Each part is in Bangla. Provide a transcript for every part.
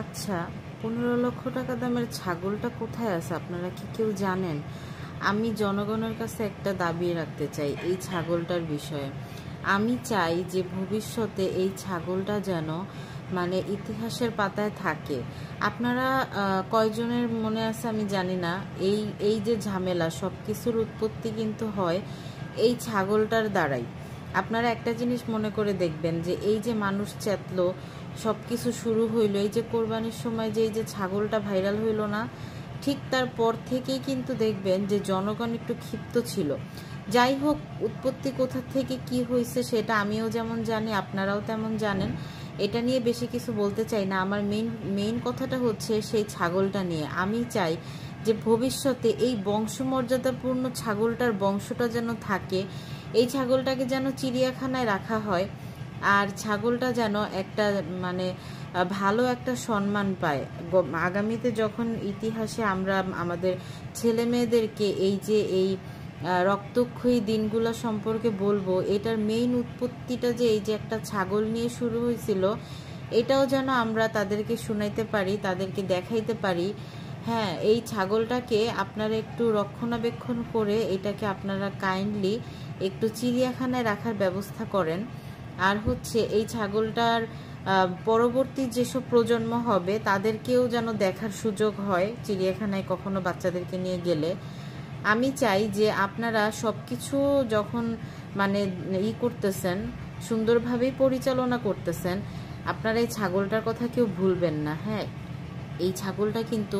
আচ্ছা, 15 লক্ষ টাকা দামের ছাগলটা কোথায় আছে আপনারা কি কেউ জানেন? আমি জনগণের কাছে একটা দাবি রাখতে চাই এই ছাগলটার বিষয়ে। আমি চাই যে ভবিষ্যতে এই ছাগলটা যেন মানে ইতিহাসের পাতায় থাকে। আপনারা কয়জনের মনে আছে আমি জানি না, এই এই যে ঝামেলা সব কিছুর উৎপত্তি কিন্তু হয় এই ছাগলটার দ্বারাই। আপনারা একটা জিনিস মনে করে দেখবেন যে এই যে মানুষ চেতলো, সব কিছু শুরু হইলো এই যে কোরবানির সময় যে এই যে ছাগলটা ভাইরাল হইলো না, ঠিক তারপর থেকেই কিন্তু দেখবেন যে জনগণ একটু ক্ষিপ্ত ছিল। যাই হোক, উৎপত্তি কোথা থেকে কি হয়েছে সেটা আমিও যেমন জানি, আপনারাও তেমন জানেন। এটা নিয়ে বেশি কিছু বলতে চাই না। আমার মেইন কথাটা হচ্ছে সেই ছাগলটা নিয়ে। আমি চাই যে ভবিষ্যতে এই বংশমর্যাদাপূর্ণ ছাগলটার বংশটা যেন থাকে, এই ছাগলটাকে যেন চিড়িয়াখানায় রাখা হয়, আর ছাগলটা যেন একটা মানে ভালো একটা সম্মান পায়। আগামীতে যখন ইতিহাসে আমরা আমাদের ছেলে মেয়েদেরকে এই যে এই রক্তক্ষয়ী দিনগুলো সম্পর্কে বলবো, এটার মেইন উৎপত্তিটা যে এই যে একটা ছাগল নিয়ে শুরু হয়েছিল, এটাও যেন আমরা তাদেরকে শুনাইতে পারি, তাদেরকে দেখাইতে পারি। হ্যাঁ, এই ছাগলটাকে আপনারা একটু রক্ষণাবেক্ষণ করে এটাকে আপনারা কাইন্ডলি একটু চিড়িয়াখানায় রাখার ব্যবস্থা করেন। আর হচ্ছে এই ছাগলটার পরবর্তী যেসব প্রজন্ম হবে তাদেরকেও যেন দেখার সুযোগ হয় চিড়িয়াখানায় কখনো বাচ্চাদেরকে নিয়ে গেলে। আমি চাই যে আপনারা সব কিছু যখন মানে করতেছেন, সুন্দরভাবেই পরিচালনা করতেছেন, আপনারা এই ছাগলটার কথা কেউ ভুলবেন না। হ্যাঁ, এই ছাগলটা কিন্তু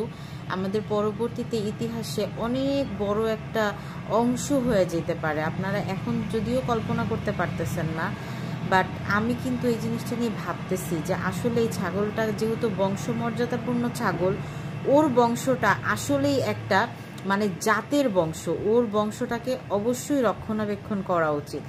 আমাদের পরবর্তীতে ইতিহাসে অনেক বড় একটা অংশ হয়ে যেতে পারে। আপনারা এখন যদিও কল্পনা করতে পারতেছেন না, বাট আমি কিন্তু এই জিনিসটা নিয়ে ভাবতেছি যে আসলে এই ছাগলটা যেহেতু বংশমর্যাদাপূর্ণ ছাগল, ওর বংশটা আসলেই একটা মানে জাতের বংশ, ওর বংশটাকে অবশ্যই রক্ষণাবেক্ষণ করা উচিত।